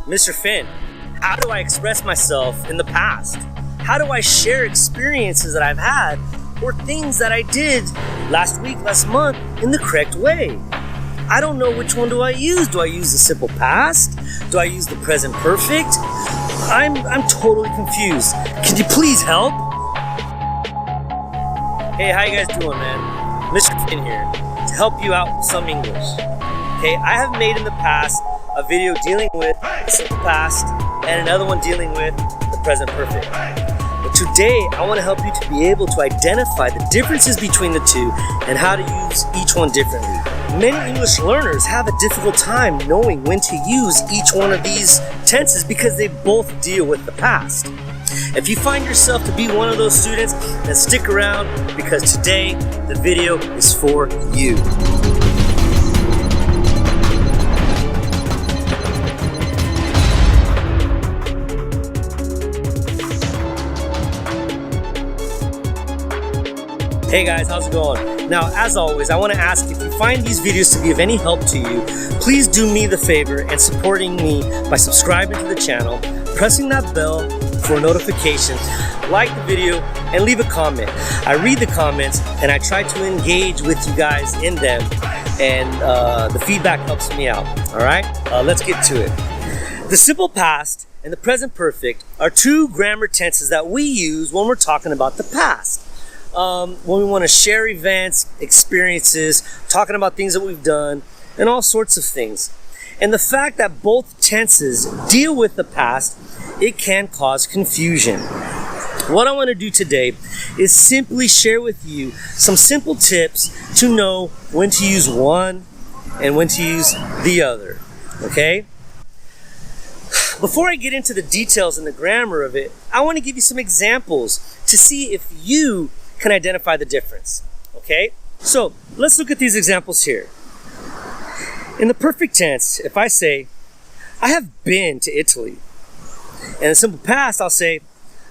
Mr. Finn, how do I express myself in the past? How do I share experiences that I've had or things that I did last week, last month in the correct way? I don't know which one do I use. Do I use the simple past? Do I use the present perfect? I'm totally confused. Could you please help? Hey, how you guys doing, man? Mr. Finn here to help you out with some English. Okay, I have made in the past a video dealing with the simple past and another one dealing with the present perfect. But today, I want to help you to be able to identify the differences between the two and how to use each one differently. Many English learners have a difficult time knowing when to use each one of these tenses because they both deal with the past. If you find yourself to be one of those students, then stick around because today the video is for you. Hey guys, how's it going? Now, as always, I want to ask if you find these videos to be of any help to you, please do me the favor and supporting me by subscribing to the channel, pressing that bell for notifications, like the video, and leave a comment. I read the comments and I try to engage with you guys in them, and the feedback helps me out. All right, let's get to it. The simple past and the present perfect are two grammar tenses that we use when we're talking about the past. When we want to share events, experiences, talking about things that we've done, and all sorts of things. And the fact that both tenses deal with the past, it can cause confusion. What I want to do today is simply share with you some simple tips to know when to use one and when to use the other, okay? Before I get into the details and the grammar of it, I want to give you some examples to see if you can identify the difference, okay? So let's look at these examples here. In the perfect tense, if I say, I have been to Italy. In the simple past, I'll say,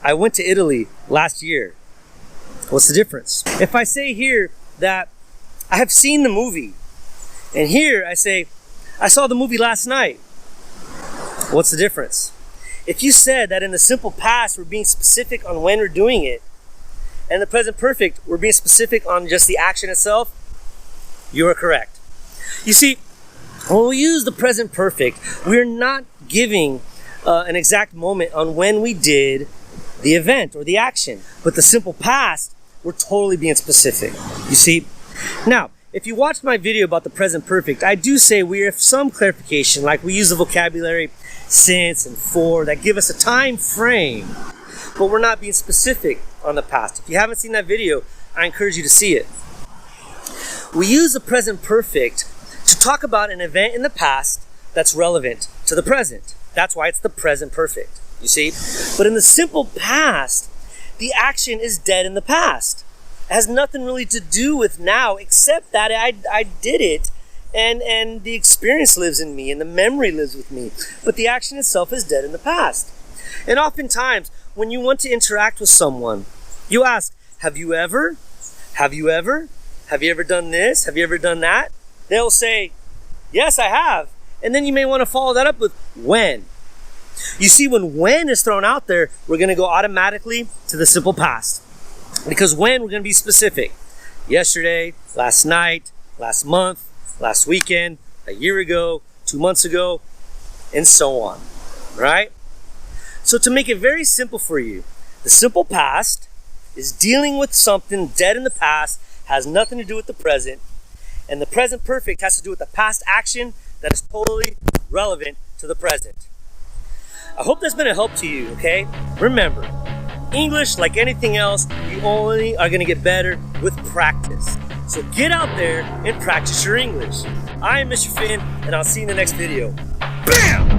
I went to Italy last year. What's the difference? If I say here that I have seen the movie, and here I say, I saw the movie last night. What's the difference? If you said that in the simple past, we're being specific on when we're doing it, and the present perfect, we're being specific on just the action itself, you are correct. You see, when we use the present perfect, we're not giving an exact moment on when we did the event or the action. But the simple past, we're totally being specific. You see? Now, if you watched my video about the present perfect, I do say we have some clarification, like we use the vocabulary since and for that give us a time frame, but we're not being specific on the past. If you haven't seen that video, I encourage you to see it. We use the present perfect to talk about an event in the past that's relevant to the present. That's why it's the present perfect, you see? But in the simple past, the action is dead in the past. It has nothing really to do with now, except that I did it, and the experience lives in me, and the memory lives with me. But the action itself is dead in the past. And oftentimes, when you want to interact with someone, you ask, have you ever? Have you ever? Have you ever done this? Have you ever done that? They'll say, yes, I have. And then you may want to follow that up with when. You see, when is thrown out there, we're going to go automatically to the simple past. Because when, we're going to be specific. Yesterday, last night, last month, last weekend, a year ago, 2 months ago, and so on. Right? So to make it very simple for you, the simple past is dealing with something dead in the past, has nothing to do with the present, and the present perfect has to do with the past action that is totally relevant to the present. I hope that's been a help to you, okay? Remember, English, like anything else, you only are gonna get better with practice. So get out there and practice your English. I am Mr. Finn, and I'll see you in the next video. Bam!